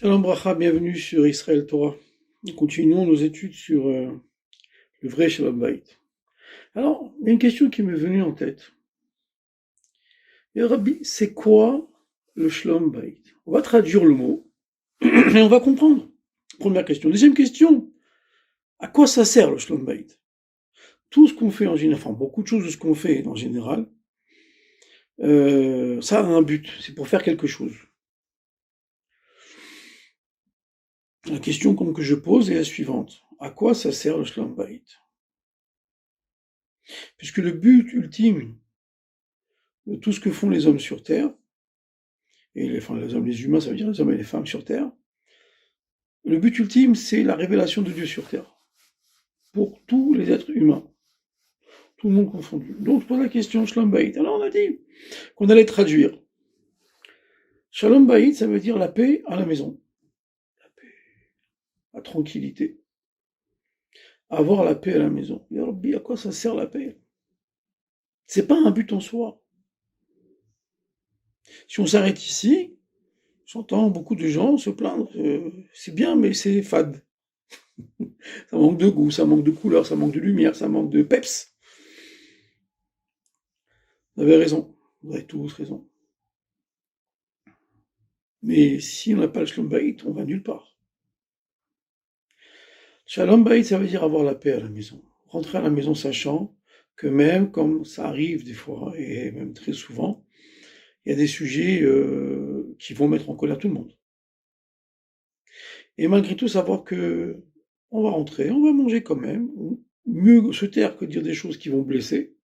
Shalom Bracha, bienvenue sur Israël Torah. Nous continuons nos études sur le vrai Shalom Bayit. Alors, il y a une question qui m'est venue en tête. Et Rabbi, c'est quoi le Shalom Bayit? On va traduire le mot et on va comprendre. Première question. Deuxième question, à quoi ça sert le Shalom Bayit? Tout ce qu'on fait en général, enfin beaucoup de choses de ce qu'on fait en général, ça a un but, c'est pour faire quelque chose. La question que je pose est la suivante. À quoi ça sert le Shalom Bayit? Puisque le but ultime de tout ce que font les hommes sur Terre, et les hommes, les humains, ça veut dire les hommes et les femmes sur Terre, le but ultime, c'est la révélation de Dieu sur Terre, pour tous les êtres humains, tout le monde confondu. Donc je pose la question, Shalom Bayit. Alors on a dit qu'on allait traduire. Shalom Bayit, ça veut dire la paix à la maison, la paix, la tranquillité, avoir la paix à la maison. Et alors, à quoi ça sert la paix? C'est pas un but en soi. Si on s'arrête ici, j'entends beaucoup de gens se plaindre, c'est bien, mais c'est fade. Ça manque de goût, ça manque de couleur, ça manque de lumière, ça manque de peps. Vous avez raison, vous avez tous raison. Mais si on n'a pas le Shalom Bayit, on va nulle part. Shalom Bayit, ça veut dire avoir la paix à la maison. Rentrer à la maison sachant que même comme ça arrive des fois, et même très souvent, il y a des sujets qui vont mettre en colère tout le monde. Et malgré tout, savoir que on va rentrer, on va manger quand même, ou mieux se taire que dire des choses qui vont blesser,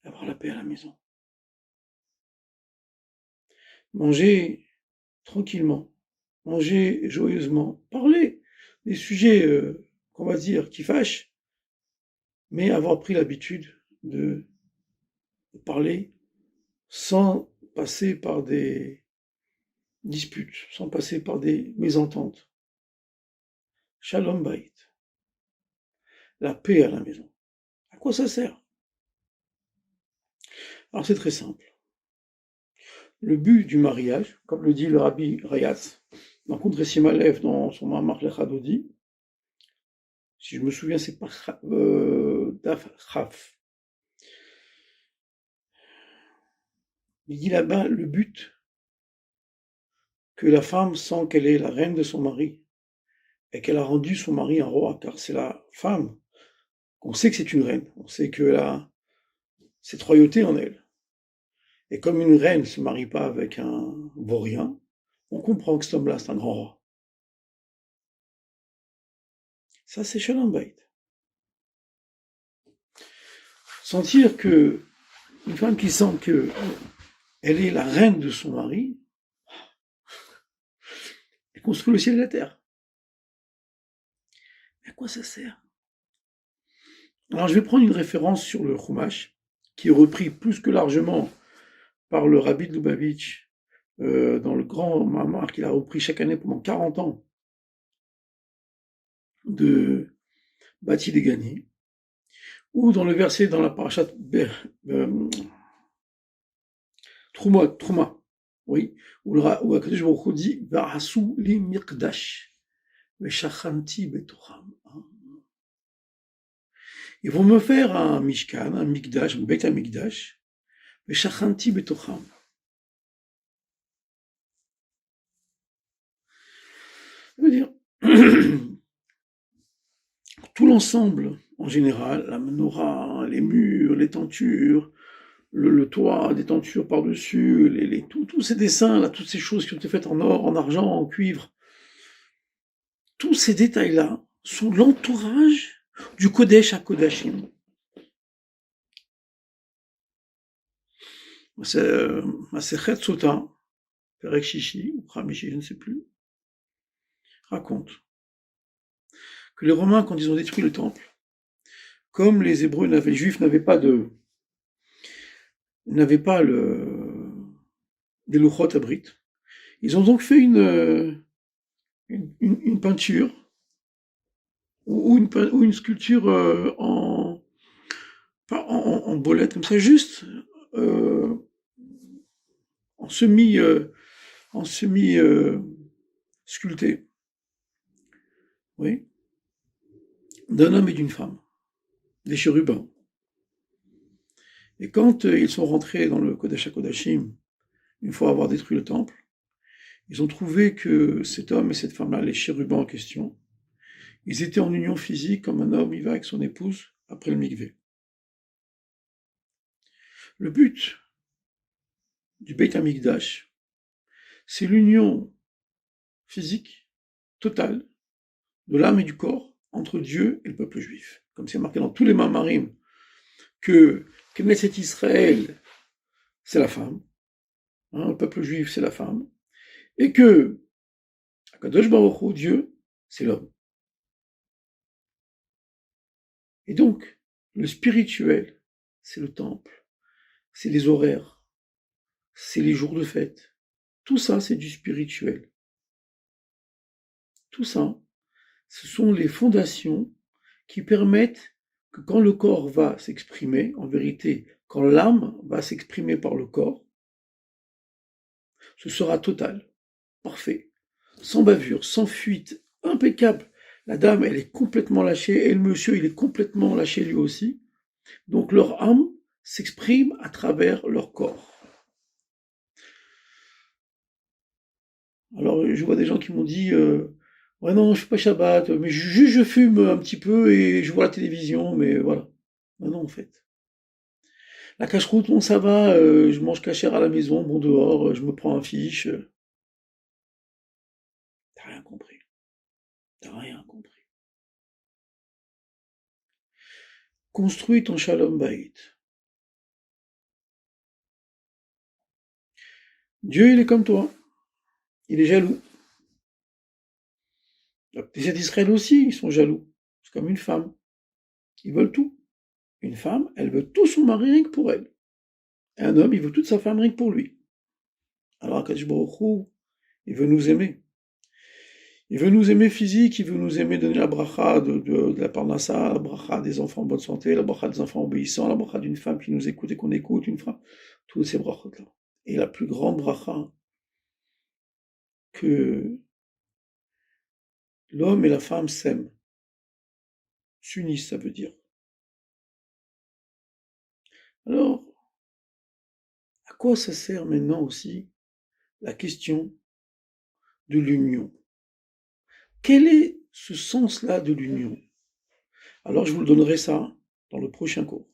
avoir la paix à la maison. Manger tranquillement, manger joyeusement, parler des sujets, qu'on va dire, qui fâchent, mais avoir pris l'habitude de parler sans passer par des disputes, sans passer par des mésententes. Shalom Bayit, la paix à la maison. À quoi ça sert? Alors c'est très simple. Le but du mariage, comme le dit le Rabbi Rayatz, dans Kundresim Aleph, dans son Mamar Lechadodi, si je me souviens, c'est pas Daf Chaf. Il dit là-bas le but que la femme sent qu'elle est la reine de son mari et qu'elle a rendu son mari un roi, car c'est la femme qu'on sait que c'est une reine, on sait qu'elle a cette royauté en elle. Et comme une reine ne se marie pas avec un vaurien, on comprend que cet homme-là, c'est un grand roi. Ça, c'est Shalom Bayit. Sentir que une femme qui sent que elle est la reine de son mari, elle construit le ciel et la terre. Mais à quoi ça sert? Alors je vais prendre une référence sur le Chumash, qui est repris plus que largement par le Rabbi de Lubavitch, dans le grand Mamar qu'il a repris chaque année pendant 40 ans de Bati Degani, ou dans le verset dans la parashat Trouma, oui, où Akadosh Baruch Hu dit Va'asu li miqdash veshachanti betocham. Ils vont me faire un mishkan, un mikdash, un beit hamikdash, veshachanti betocham. Ça veut dire tout l'ensemble en général, la menorah, les murs, les tentures, le toit, des tentures par-dessus, tous ces dessins, là, toutes ces choses qui ont été faites en or, en argent, en cuivre, tous ces détails-là sont l'entourage du Kodesh à Kodashim. C'est Masechet Sota, Perek Shishi, ou Khamishi, je ne sais plus, raconte que les Romains, quand ils ont détruit le temple, comme les Hébreux les Juifs n'avaient pas des Luchot Abrit, ils ont donc fait une peinture ou une sculpture en bolette, comme ça, juste en en semi sculpté, oui, d'un homme et d'une femme, des chérubins. Et quand ils sont rentrés dans le Kodesh HaKodashim, une fois avoir détruit le temple, ils ont trouvé que cet homme et cette femme-là, les chérubins en question, ils étaient en union physique comme un homme y va avec son épouse après le mikvé. Le but du Beit HaMikdash, c'est l'union physique totale de l'âme et du corps entre Dieu et le peuple juif. Comme c'est marqué dans tous les Mamarim que Knesset Israël, c'est la femme, le peuple juif, c'est la femme, et que Akadosh Baruch Hu, Dieu, c'est l'homme. Et donc, le spirituel, c'est le temple, c'est les horaires, c'est les jours de fête. Tout ça, c'est du spirituel. Tout ça, ce sont les fondations qui permettent que quand le corps va s'exprimer, en vérité, quand l'âme va s'exprimer par le corps, ce sera total, parfait, sans bavure, sans fuite, impeccable. La dame, elle est complètement lâchée, et le monsieur, il est complètement lâché lui aussi. Donc leur âme s'exprime à travers leur corps. Alors je vois des gens qui m'ont dit ouais non, je fais pas Shabbat, mais juste je fume un petit peu et je vois la télévision, mais voilà. Non, non, en fait. La cache-croûte, bon ça va, je mange cachère à la maison, bon dehors, je me prends un fiche. T'as rien compris. T'as rien compris. Construis ton shalom bayit. Dieu, il est comme toi. Il est jaloux. Les d'Israël aussi, ils sont jaloux. C'est comme une femme. Ils veulent tout. Une femme, elle veut tout son mari rien que pour elle. Et un homme, il veut toute sa femme rien que pour lui. Alors Akadosh Baruch Hu, il veut nous aimer. Il veut nous aimer physique, il veut nous aimer donner la bracha de la parnassa, la bracha des enfants en bonne santé, la bracha des enfants obéissants, la bracha d'une femme qui nous écoute et qu'on écoute, une femme, toutes ces brachot-là. Et la plus grande bracha que l'homme et la femme s'aiment, s'unissent, ça veut dire. Alors, à quoi ça sert maintenant aussi la question de l'union? Quel est ce sens-là de l'union? Alors je vous le donnerai ça dans le prochain cours.